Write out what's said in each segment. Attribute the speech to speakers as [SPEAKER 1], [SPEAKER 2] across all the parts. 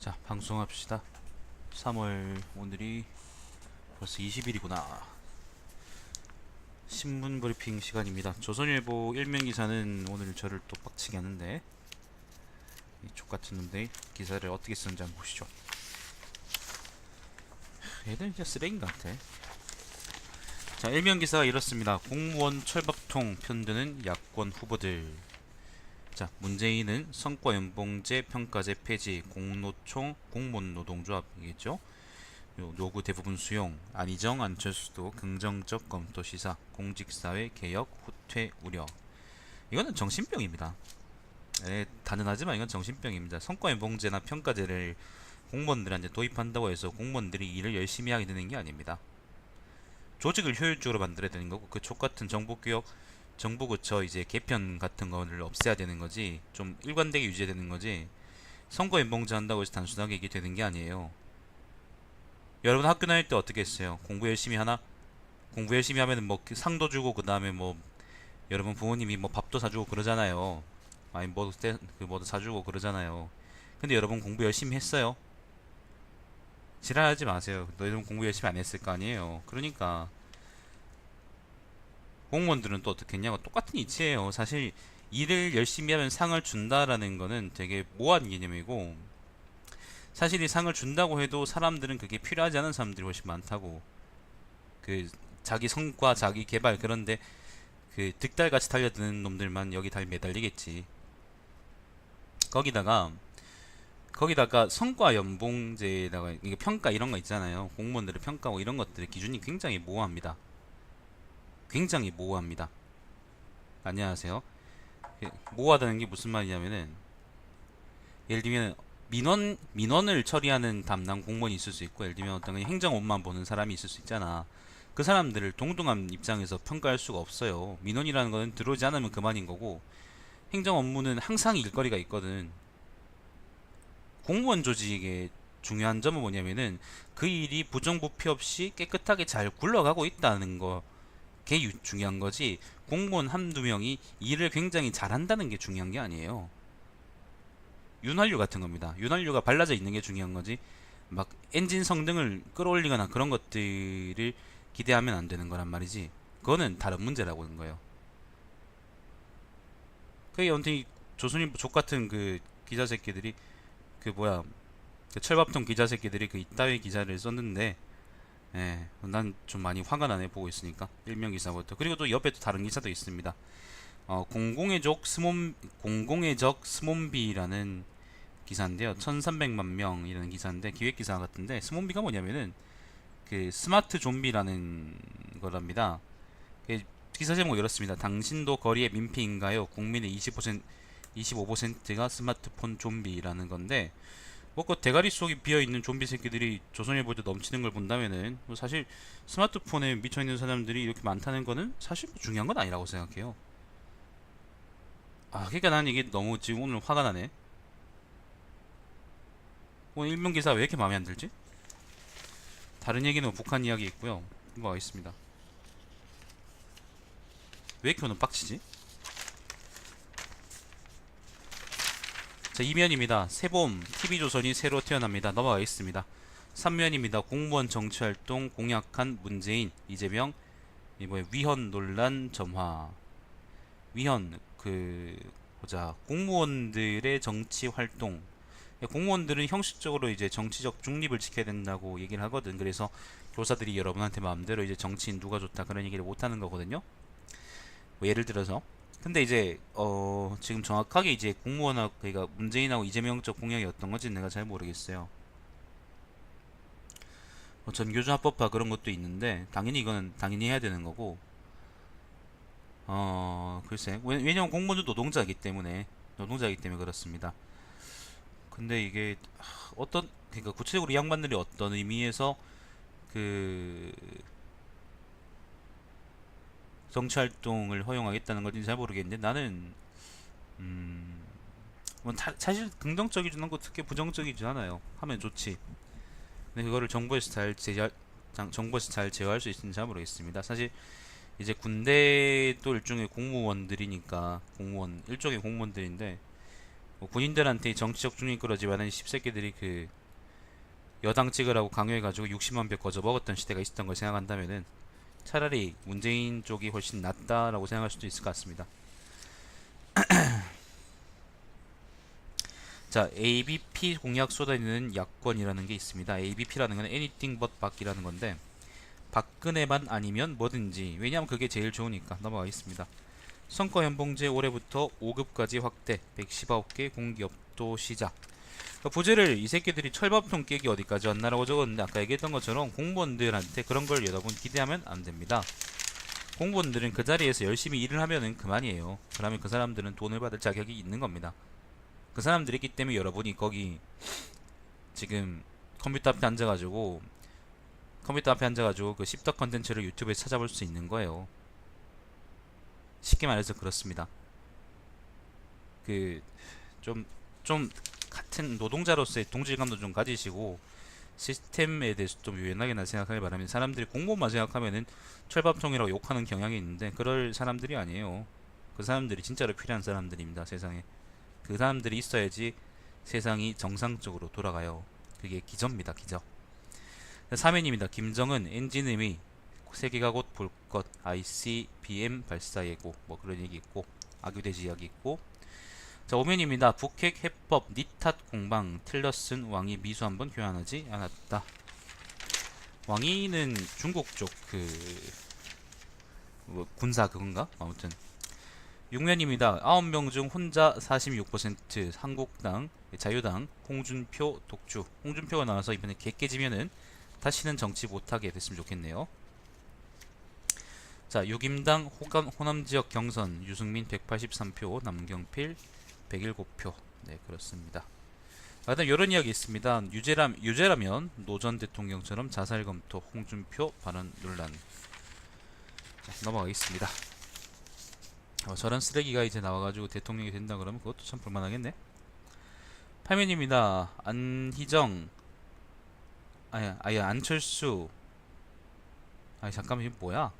[SPEAKER 1] 자, 방송합시다. 3월 오늘이 벌써 20일이구나. 신문 브리핑 시간입니다. 조선일보 일면 기사는 오늘 저를 또 빡치게 하는데 이 족같은 놈들 기사를 어떻게 쓰는지 한번 보시죠. 얘들 진짜 쓰레기인 것 같아. 자, 일면 기사가 이렇습니다. 공무원 철밥통 편드는 야권 후보들. 자, 문재인은 성과 연봉제 평가제 폐지, 공노총 공무원 노동조합이겠죠. 요구 대부분 수용, 안희정 안철수도 긍정적 검토 시사, 공직사회 개혁 후퇴 우려. 이거는 정신병입니다. 단언하지만 이건 정신병입니다. 성과연봉제나 평가제를 공무원들한테 도입한다고 해서 공무원들이 일을 열심히 하게 되는 게 아닙니다. 조직을 효율적으로 만들어야 되는 거고, 그 족같은 정보개혁, 정부 그처 이제 개편 같은 거를 없애야 되는 거지, 좀 일관되게 유지해야 되는 거지. 선거연봉제 한다고 해서 단순하게 이게 되는 게 아니에요. 여러분 학교 다닐 때 어떻게 했어요? 공부 열심히 하나? 공부 열심히 하면은 뭐 상도 주고 그 다음에 뭐 여러분 부모님이 뭐 밥도 사주고 그러잖아요. 아니 뭐도 사주고 그러잖아요. 근데 여러분 공부 열심히 했어요? 지랄하지 마세요. 너희들은 공부 열심히 안 했을 거 아니에요. 그러니까 공무원들은 또 어떻게 했냐고 똑같은 이치예요. 사실 일을 열심히 하면 상을 준다라는 거는 되게 모호한 개념이고, 사실 이 상을 준다고 해도 사람들은 그게 필요하지 않은 사람들이 훨씬 많다고. 그 자기 성과 자기 개발, 그런데 그 득달같이 달려드는 놈들만 여기 달 매달리겠지. 거기다가 성과 연봉제에다가 이게 평가 이런 거 있잖아요. 공무원들의 평가고 이런 것들의 기준이 굉장히 모호합니다. 굉장히 모호합니다. 안녕하세요. 모호하다는 게 무슨 말이냐면은, 예를 들면 민원을 처리하는 담당 공무원이 있을 수 있고, 예를 들면 어떤 행정업만 보는 사람이 있을 수 있잖아. 그 사람들을 동등한 입장에서 평가할 수가 없어요. 민원이라는 거는 들어오지 않으면 그만인 거고, 행정 업무는 항상 일거리가 있거든. 공무원 조직의 중요한 점은 뭐냐면은, 그 일이 부정부패 없이 깨끗하게 잘 굴러가고 있다는 거, 그게 중요한 거지. 공무원 한두 명이 일을 굉장히 잘한다는 게 중요한 게 아니에요. 윤활유 같은 겁니다. 윤활유가 발라져 있는 게 중요한 거지, 막 엔진 성능을 끌어올리거나 그런 것들을 기대하면 안 되는 거란 말이지. 그거는 다른 문제라고 하는 거예요. 그게 아무튼 조선일보 족같은 그 기자 새끼들이, 그 뭐야, 그 철밥통 기자 새끼들이 그 이따위 기사를 썼는데, 난 좀 많이 화가 나네, 보고 있으니까. 일명 기사부터. 그리고 또 옆에 또 다른 기사도 있습니다. 공공의 적 스몬비라는 기사인데요. 1300만 명이라는 기사인데, 기획 기사 같은데, 스몬비가 뭐냐면은 그 스마트 좀비라는 거랍니다. 기사 제목 이렇습니다. 당신도 거리의 민폐인가요? 국민의 25%가 스마트폰 좀비라는 건데, 뭐 그 대가리 속에 비어 있는 좀비 새끼들이 조선일보에 넘치는 걸 본다면은, 뭐 사실 스마트폰에 미쳐 있는 사람들이 이렇게 많다는 거는 사실 뭐 중요한 건 아니라고 생각해요. 그러니까 나는 이게 너무 지금 오늘 화가 나네. 오늘 일면 기사 왜 이렇게 마음에 안 들지? 다른 얘기는 북한 이야기 있고요. 이거 있습니다. 왜 이렇게 오늘 빡치지? 자, 2면입니다. 새봄 TV조선이 새로 태어납니다. 넘어가겠습니다. 3면입니다. 공무원 정치활동 공약한 문재인, 이재명, 이번에 위헌 논란 점화. 위헌, 보자, 공무원들의 정치 활동. 공무원들은 형식적으로 이제 정치적 중립을 지켜야 된다고 얘기를 하거든. 그래서 교사들이 여러분한테 마음대로 이제 정치인 누가 좋다 그런 얘기를 못 하는 거거든요. 뭐 예를 들어서. 근데 이제 지금 정확하게 이제 공무원하고, 그러니까 문재인하고 이재명 쪽 공약이 어떤 건지 내가 잘 모르겠어요. 전교조 합법화 그런 것도 있는데, 당연히 이거는 당연히 해야 되는 거고, 글쎄, 왜냐면 공무원도 노동자이기 때문에 그렇습니다. 근데 이게 그러니까 구체적으로 이 양반들이 어떤 의미에서 그 정치 활동을 허용하겠다는 건지 잘 모르겠는데, 나는 뭐 사실 긍정적이지 않고 특히 부정적이지 않아요. 하면 좋지. 근데 그거를 정부에서 잘 제어할 수 있는지 잘 모르겠습니다. 사실 이제 군대도 일종의 공무원들이니까, 일종의 공무원들인데, 뭐 군인들한테 정치적 중립 끌어지만은 씹새끼들이 그 여당 찍으라고 강요해가지고 60만 배 거저 먹었던 시대가 있었던 걸 생각한다면은 차라리 문재인 쪽이 훨씬 낫다라고 생각할 수도 있을 것 같습니다. 자, ABP 공약 쏟아내는 야권이라는 게 있습니다. ABP라는 건 Anything But Bak이라는 건데 박근혜만 아니면 뭐든지, 왜냐하면 그게 제일 좋으니까. 넘어가겠습니다. 성과연봉제 올해부터 5급까지 확대, 119개 공기업도 시작. 그러니까 부제를 이 새끼들이 철밥통 깨기 어디까지 왔나라고 적었는데, 아까 얘기했던 것처럼 공무원들한테 그런 걸 여러분 기대하면 안 됩니다. 공무원들은 그 자리에서 열심히 일을 하면은 그만이에요. 그러면 그 사람들은 돈을 받을 자격이 있는 겁니다. 그 사람들이 있기 때문에 여러분이 거기 지금 컴퓨터 앞에 앉아가지고 그 씹덕 컨텐츠를 유튜브에 찾아볼 수 있는 거예요. 쉽게 말해서 그렇습니다. 그 좀 같은 노동자로서의 동질감도 좀 가지시고 시스템에 대해서 좀 유연하게나 생각하길 바라면, 사람들이 공무원만 생각하면은 철밥통이라고 욕하는 경향이 있는데 그럴 사람들이 아니에요. 그 사람들이 진짜로 필요한 사람들입니다. 세상에 그 사람들이 있어야지 세상이 정상적으로 돌아가요. 그게 기저입니다. 기저. 3회입니다. 김정은 엔진음이 세계가 곧 볼 것 ICBM 발사 예고, 뭐 그런 얘기 있고 아규돼지 이야기 있고. 자, 5면입니다. 북핵 해법 니탓 공방 틸러슨 왕이 미수 한번 교환하지 않았다. 왕이는 중국 쪽 뭐 군사 그건가? 아무튼 6면입니다. 9명 중 혼자 46%, 한국당, 자유당, 홍준표 독주. 홍준표가 나와서 이번에 개 깨지면은 다시는 정치 못하게 됐으면 좋겠네요. 자, 유김당 호남지역 경선 유승민 183표, 남경필 107표. 네, 그렇습니다. 그다음 이런 이야기 있습니다. 유죄라면 노 전 대통령처럼 자살 검토, 홍준표 발언 논란. 자, 넘어가겠습니다. 저런 쓰레기가 이제 나와가지고 대통령이 된다 그러면 그것도 참 볼만하겠네. 8면입니다. 안희정, 안철수. 잠깐만, 이거 뭐야?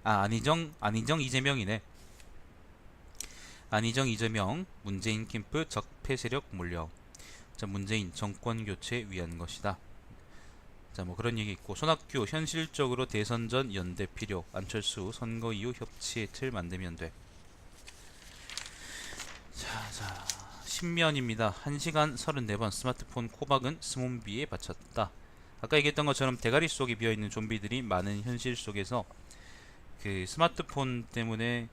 [SPEAKER 1] 안희정 이재명이네. 안희정 이재명 문재인 캠프 적폐 세력 몰려. 자, 문재인 정권 교체 위한 것이다. 자, 뭐 그런 얘기 있고, 손학규 현실적으로 대선 전 연대 필요. 안철수 선거 이후 협치의 틀 만들면 돼. 자, 10면입니다. 1시간 34번 스마트폰 코박은 스몬비에 바쳤다. 아까 얘기했던 것처럼 대가리 속에 비어있는 좀비들이 많은 현실 속에서 그 스마트폰 때문에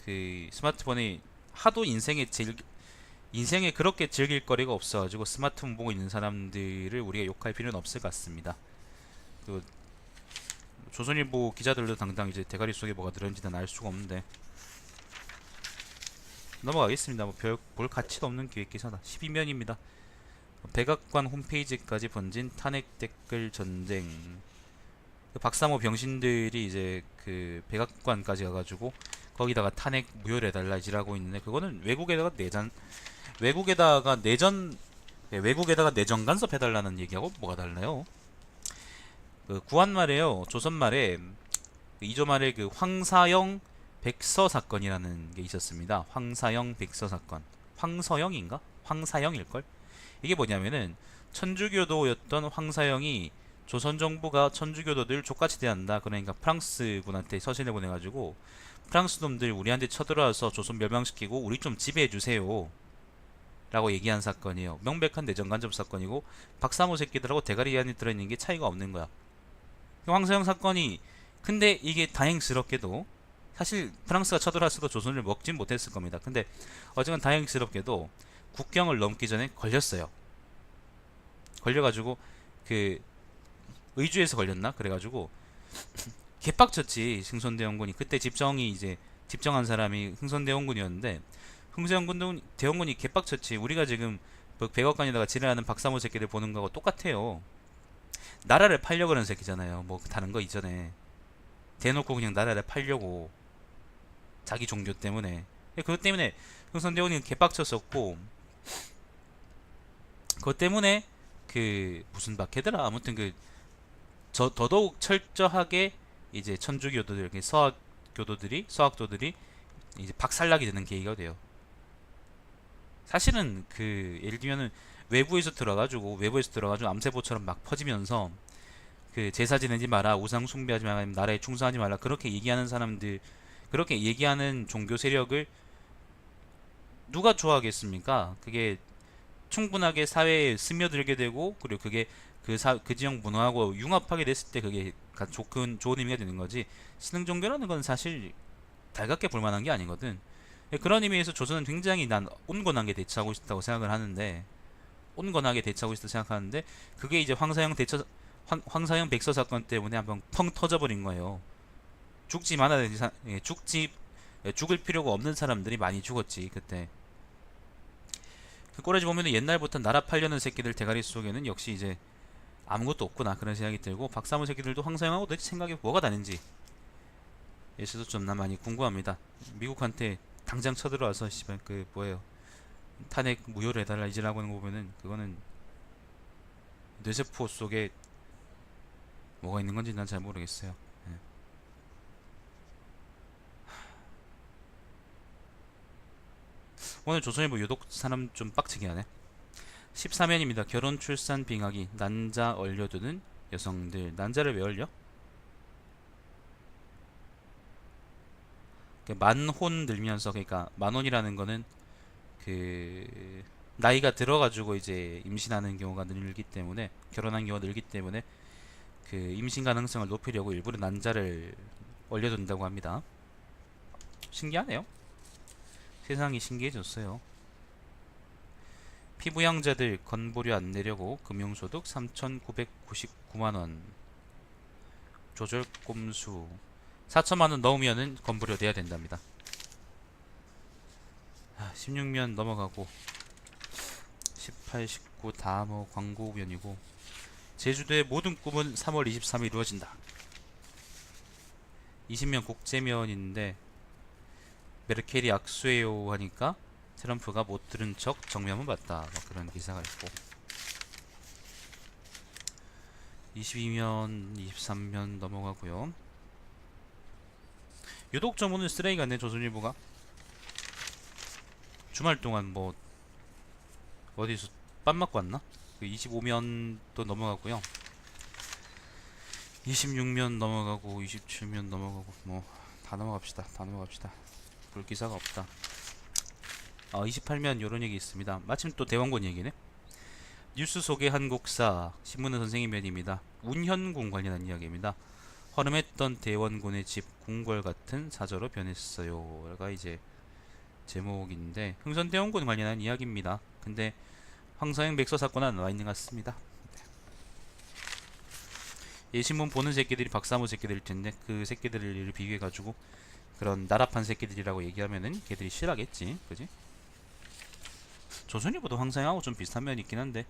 [SPEAKER 1] 그 스마트폰이 하도 인생에 그렇게 즐길 거리가 없어가지고 스마트폰 보고 있는 사람들을 우리가 욕할 필요는 없을 것 같습니다. 그 조선일보 기자들도 당당 이제 대가리 속에 뭐가 들었는지는 알 수가 없는데 넘어가겠습니다. 뭐 별 볼 가치도 없는 기획기사다. 12면입니다. 백악관 홈페이지까지 번진 탄핵 댓글 전쟁. 그 박사모 병신들이 이제 그 백악관까지 가가지고 거기다가 탄핵 무효해달라 이지라고 있는데, 그거는 외국에다가 내정 간섭해달라는 얘기하고 뭐가 달라요? 그 구한말에요, 조선말에 이조말에 그 황사영 백서 사건이라는 게 있었습니다. 황사영 백서 사건. 황서영인가? 황사영일걸? 이게 뭐냐면은 천주교도였던 황사영이 조선 정부가 천주교도들 족같이 대한다, 그러니까 프랑스군한테 서신을 보내가지고 프랑스 놈들 우리한테 쳐들어와서 조선 멸망시키고 우리 좀 지배해 주세요 라고 얘기한 사건이에요. 명백한 내정 간접 사건이고 박사모 새끼들하고 대가리 안에 들어있는 게 차이가 없는 거야. 황사영 사건이, 근데 이게 다행스럽게도 사실 프랑스가 쳐들어왔어도 조선을 먹진 못했을 겁니다. 근데 어쨌든 다행스럽게도 국경을 넘기 전에 걸렸어요. 걸려가지고 그 의주에서 걸렸나? 그래가지고 개빡쳤지 흥선대원군이. 그때 집정한 사람이 흥선대원군이었는데, 흥선대원군이 개빡쳤지. 우리가 지금 백악관에다가 지랄하는 박사모 새끼들 보는 거하고 똑같아요. 나라를 팔려고 그러는 새끼잖아요. 뭐 다른 거 이전에 대놓고 그냥 나라를 팔려고, 자기 종교 때문에. 그것 때문에 흥선대원이 개빡쳤었고, 그것 때문에 그 무슨 박해더라, 아무튼 그 더더욱 철저하게 이제 천주교도들, 서학도들이 이제 박살나게 되는 계기가 돼요. 사실은 그 예를 들면은 외부에서 들어가지고 암세보처럼 막 퍼지면서 그 제사 지내지 마라, 우상 숭배하지 마라, 나라에 충성하지 말라, 그렇게 얘기하는 사람들, 그렇게 얘기하는 종교 세력을 누가 좋아하겠습니까? 그게 충분하게 사회에 스며들게 되고, 그리고 그게 그 지역 문화하고 융합하게 됐을 때 그게 좋은 의미가 되는 거지. 신흥 종교라는 건 사실 달갑게 볼 만한 게 아니거든. 그런 의미에서 조선은 굉장히 난 온건하게 대처하고 있다고 생각을 하는데, 온건하게 대처하고 있다고 생각하는데, 그게 이제 황사형 백서 사건 때문에 한번 펑 터져버린 거예요. 죽지 말아야 되지, 죽을 필요가 없는 사람들이 많이 죽었지 그때. 그 꼬라지 보면은 옛날부터 나라 팔려는 새끼들 대가리 속에는 역시 이제 아무것도 없구나 그런 생각이 들고, 박사모 새끼들도 황사형하고 도대체 생각이 뭐가 다른지 예시도 좀 나 많이 궁금합니다. 미국한테 당장 쳐들어와서 씨발 그 뭐예요, 탄핵 무효를 해달라 이지라고 하는 거 보면은 그거는 뇌세포 속에 뭐가 있는 건지 난 잘 모르겠어요. 예. 오늘 조선일보 유독 사람 좀 빡치게 하네. 14면입니다. 결혼, 출산, 빙하기, 난자 얼려두는 여성들. 난자를 왜 얼려? 만혼 늘면서, 그러니까 만혼이라는 거는 그 나이가 들어가지고 이제 임신하는 경우가 늘기 때문에, 결혼한 경우가 늘기 때문에 그 임신 가능성을 높이려고 일부러 난자를 얼려둔다고 합니다. 신기하네요. 세상이 신기해졌어요. 피부양자들 건보료 안 내려고 금융소득 3,999만원 조절 꼼수 4천만원 넘으면은 건보료 내야 된답니다. 16면 넘어가고 18, 19 다 뭐 광고면이고, 제주도의 모든 꿈은 3월 23일 이루어진다. 20면 국제면인데 메르켈이 악수해요 하니까 트럼프가 못 들은 척 정면만 봤다, 막 그런 기사가 있고. 22면 23면 넘어가고요. 유독 좀 오늘 쓰레기 같네 조선일보가. 주말 동안 뭐 어디서 빰 맞고 왔나? 그 25면도 넘어가고요. 26면 넘어가고 27면 넘어가고 뭐 다 넘어갑시다. 다 넘어갑시다. 볼 기사가 없다. 28면 요런 얘기 있습니다. 마침 또 대원군 얘기네. 뉴스 속의 한국사 신문은 선생님면입니다. 운현궁 관련한 이야기입니다. 허름했던 대원군의 집 궁궐 같은 사저로 변했어요. 가 이제 제목인데 흥선대원군 관련한 이야기입니다. 근데 황사형 백서 사건은 안 나와 있는 것 같습니다. 예신문 보는 새끼들이 박사모 새끼들일 텐데 그 새끼들을 비교해 가지고 그런 나라판 새끼들이라고 얘기하면은 걔들이 싫어하겠지, 그지? 조선일보도 황사형하고 좀 비슷한 면이 있긴 한데.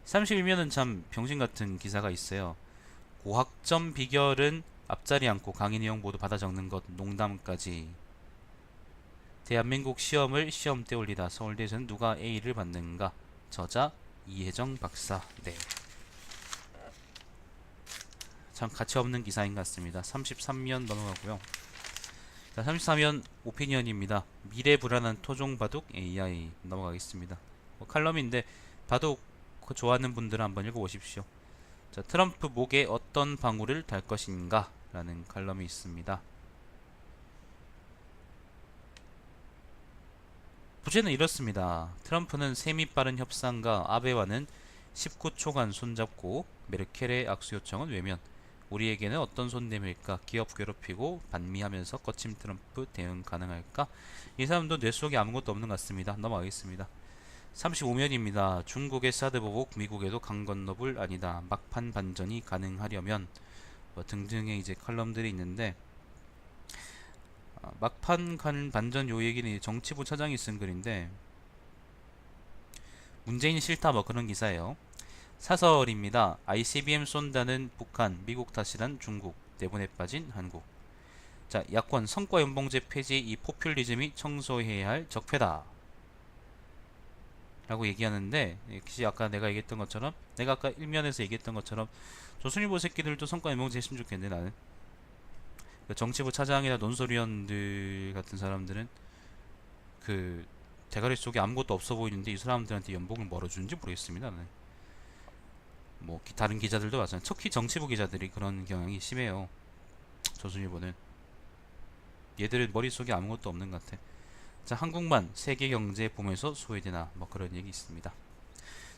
[SPEAKER 1] 31면은 참 병신 같은 기사가 있어요. 고학점 비결은 앞자리 않고 강의 내용 모두 받아 적는 것, 농담까지. 대한민국 시험을 시험대 올리다 서울대에서는 누가 A를 받는가? 저자 이혜정 박사. 네. 참 가치 없는 기사인 것 같습니다. 33면 넘어가고요. 자, 34면 오피니언입니다. 미래 불안한 토종 바둑 AI 넘어가겠습니다. 칼럼인데 바둑 좋아하는 분들은 한번 읽어보십시오. 자, 트럼프 목에 어떤 방울을 달 것인가? 라는 칼럼이 있습니다. 부제는 이렇습니다. 트럼프는 셈이 빠른 협상가 아베와는 19초간 손잡고 메르켈의 악수 요청은 외면. 우리에게는 어떤 손님일까? 기업 괴롭히고 반미하면서 거침 트럼프 대응 가능할까? 이 사람도 뇌 속에 아무것도 없는 것 같습니다. 넘어가겠습니다. 35면입니다. 중국의 사드 보복 미국에도 강 건너불 아니다. 막판 반전이 가능하려면 뭐 등등의 이제 칼럼들이 있는데, 막판 간 반전 요 얘기는 정치부 차장이 쓴 글인데, 문재인 싫다 뭐 그런 기사예요. 사설입니다. ICBM 쏜다는 북한, 미국 탓이란 중국, 내분에 빠진 한국. 자, 야권 성과 연봉제 폐지, 이 포퓰리즘이 청소해야 할 적폐다 라고 얘기하는데, 역시 아까 내가 얘기했던 것처럼, 내가 아까 일면에서 얘기했던 것처럼 조선일보 새끼들도 성과 연봉제 했으면 좋겠는데 나는 그 정치부 차장이나 논설위원들 같은 사람들은 그 대가리 속에 아무것도 없어 보이는데 이 사람들한테 연봉을 뭐로 주는지 모르겠습니다. 네. 뭐 다른 기자들도 마찬가지. 특히 정치부 기자들이 그런 경향이 심해요. 조선일보는 얘들은 머릿속에 아무것도 없는 것 같아. 자, 한국만 세계 경제 붐에서 소외되나 뭐 그런 얘기 있습니다.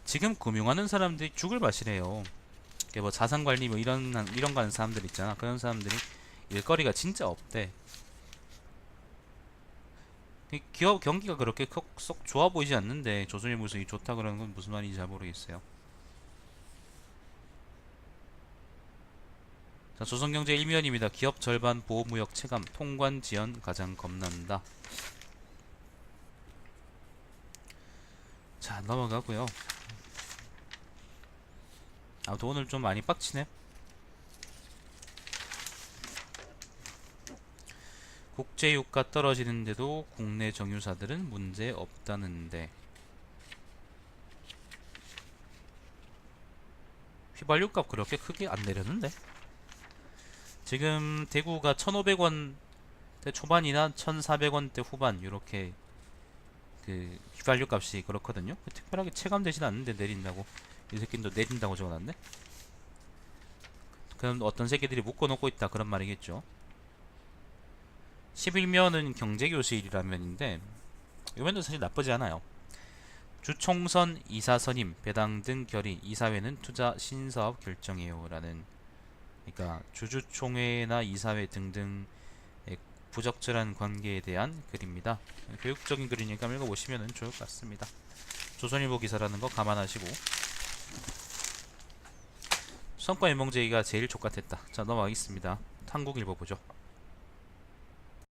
[SPEAKER 1] 지금 금융하는 사람들이 죽을 맛이래요. 뭐 자산 관리 뭐 이런 거 하는 사람들 있잖아. 그런 사람들이 일거리가 진짜 없대. 기업 경기가 그렇게 썩 좋아 보이지 않는데 조선일보에서 이 좋다 그러는 건 무슨 말인지 잘 모르겠어요. 자, 조선경제 일면입니다. 기업 절반 보호무역 체감 통관 지연 가장 겁난다. 자, 넘어가고요. 아무튼 오늘 좀 많이 빡치네. 국제유가 떨어지는데도 국내 정유사들은 문제 없다는데 휘발유값 그렇게 크게 안 내렸는데 지금 대구가 1,500원대 초반이나 1,400원대 후반 이렇게 그 휘발유 값이 그렇거든요. 특별하게 체감되진 않는데 내린다고 이 새끼도 내린다고 적어놨네. 그럼 어떤 새끼들이 묶어놓고 있다 그런 말이겠죠. 11면은 경제교실이라면인데 이 면도 사실 나쁘지 않아요. 주총선 이사 선임 배당 등 결의 이사회는 투자 신사업 결정해요 라는, 그러니까 주주총회나 이사회 등등의 부적절한 관계에 대한 글입니다. 교육적인 글이니까 읽어보시면 좋을 것 같습니다. 조선일보 기사라는 거 감안하시고. 성과연봉제의가 제일 족같았다. 자, 넘어가겠습니다. 한국일보 보죠.